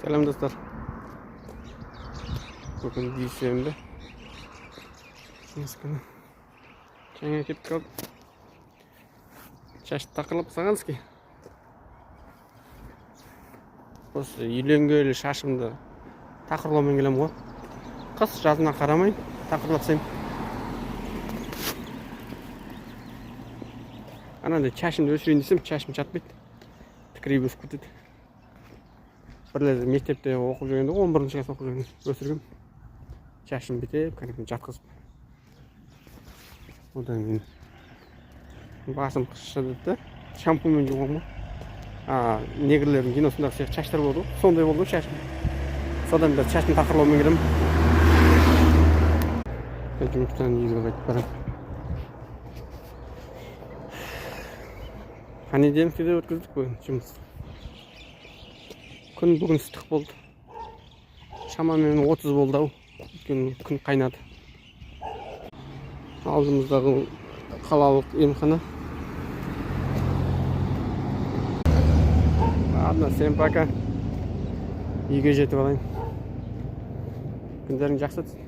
Selam dostlar. Bugün diyeceğimde Sinskini Жаңа кетіп қалып шашты тақырлап тастағансыз ки. Осы үйленгелі шашымды тақырлаумен келем ғой. Қыс жазына қарамай тақырлатсам. Анандай шашымды өсірейін десем, шашым жатпайды. Тікірейіп өсіп кетеді. Бірлер мектепте оқып жүргенде 11-ші класс оқып жүргенде өсіргем. Шашым бітеп, кәдімгі жатқызып. Одан кейін басым қышыды да, шампуньмен жуғам ғой. Негрлердің киносындағы сияқты шаштар болды ғой. Сондай болды ғой шашым. Содан бері шашын тақырлаумен келем. Жұмыстан үйге қайтып барам. Понедельникте өткіздік қой жұмыс. Күн бүгін ыстық болды. Шамамен 30 болды ау. Күн қайнады. Алдымыздағы қалалық емхана. Ладно, всем пока. Үйге жетіп алайын. Күндерің жақсы өтсін.